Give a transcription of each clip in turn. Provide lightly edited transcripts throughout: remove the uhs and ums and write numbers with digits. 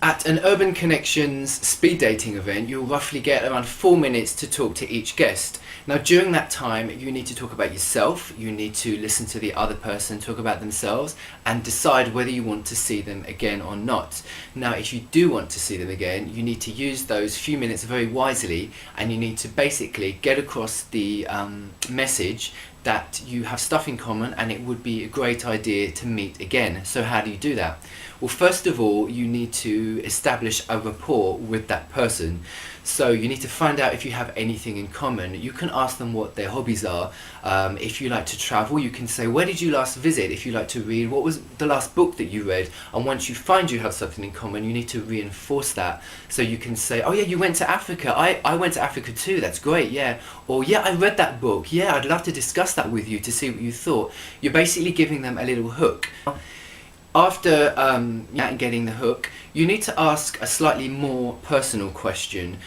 At an Urban Connections speed dating event, you'll roughly get around 4 minutes to talk to each guest. Now during that time, you need to talk about yourself, you need to listen to the other person talk about themselves and decide whether you want to see them again or not. Now if you do want to see them again, you need to use those few minutes very wisely, and you need to basically get across the message that you have stuff in common and it would be a great idea to meet again. So how do you do that? Well, first of all, you need to establish a rapport with that person. So you need to find out if you have anything in common. You can ask them what their hobbies are. If you like to travel, you can say, where did you last visit? If you like to read, what was the last book that you read? And once you find you have something in common, you need to reinforce that. So you can say, oh yeah, you went to Africa. I went to Africa too, that's great, yeah. Or yeah, I read that book. Yeah, I'd love to discuss that with you to see what you thought. You're basically giving them a little hook. After getting the hook, you need to ask a slightly more personal question.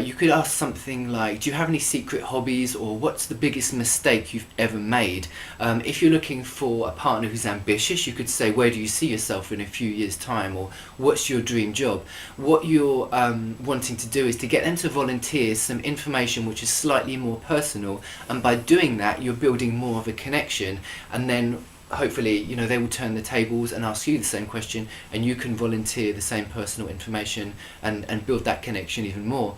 You could ask something like, do you have any secret hobbies, or what's the biggest mistake you've ever made? If you're looking for a partner who's ambitious, you could say, where do you see yourself in a few years' time, or what's your dream job? What you're wanting to do is to get them to volunteer some information which is slightly more personal, and by doing that you're building more of a connection, and then hopefully, they will turn the tables and ask you the same question, and you can volunteer the same personal information and build that connection even more.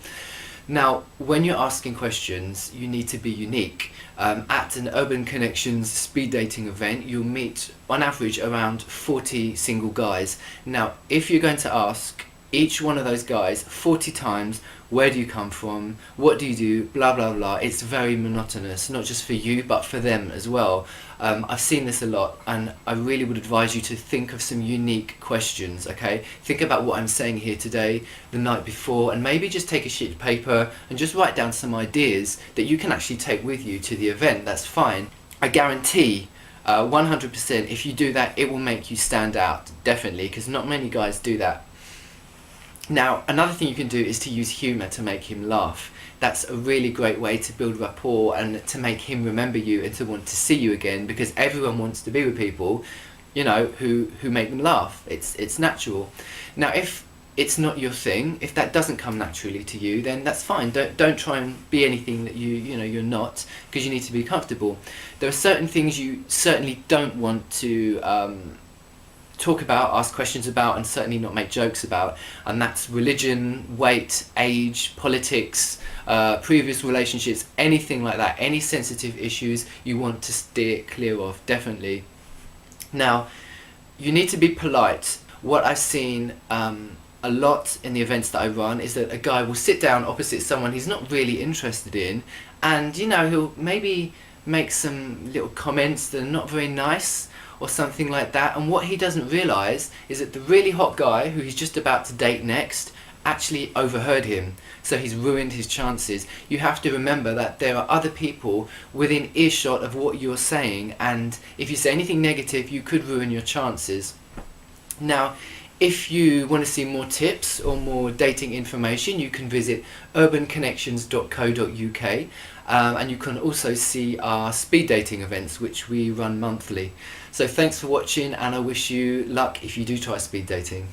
Now, when you're asking questions, you need to be unique. At an Urban Connections speed dating event, you'll meet on average around 40 single guys. Now, if you're going to ask each one of those guys 40 times, where do you come from, what do you do, blah blah blah, it's very monotonous, not just for you but for them as well. I've seen this a lot, and I really would advise you to think of some unique questions, okay? Think about what I'm saying here today, the night before, and maybe just take a sheet of paper and just write down some ideas that you can actually take with you to the event. That's fine. I guarantee 100% if you do that, it will make you stand out, definitely, because not many guys do that. Now, another thing you can do is to use humour to make him laugh. That's a really great way to build rapport and to make him remember you and to want to see you again, because everyone wants to be with people, who make them laugh. It's natural. Now, if it's not your thing, if that doesn't come naturally to you, then that's fine. Don't try and be anything that you're not, because you need to be comfortable. There are certain things you certainly don't want to talk about, ask questions about, and certainly not make jokes about, and that's religion, weight, age, politics, previous relationships, anything like that. Any sensitive issues you want to steer clear of, definitely. Now, you need to be polite. What I've seen a lot in the events that I run is that a guy will sit down opposite someone he's not really interested in, and he'll maybe make some little comments that are not very nice or something like that, and what he doesn't realise is that the really hot guy who he's just about to date next actually overheard him, so he's ruined his chances. You have to remember that there are other people within earshot of what you're saying, and if you say anything negative, you could ruin your chances. Now, if you want to see more tips or more dating information, you can visit urbanconnections.co.uk, and you can also see our speed dating events, which we run monthly. So thanks for watching, and I wish you luck if you do try speed dating.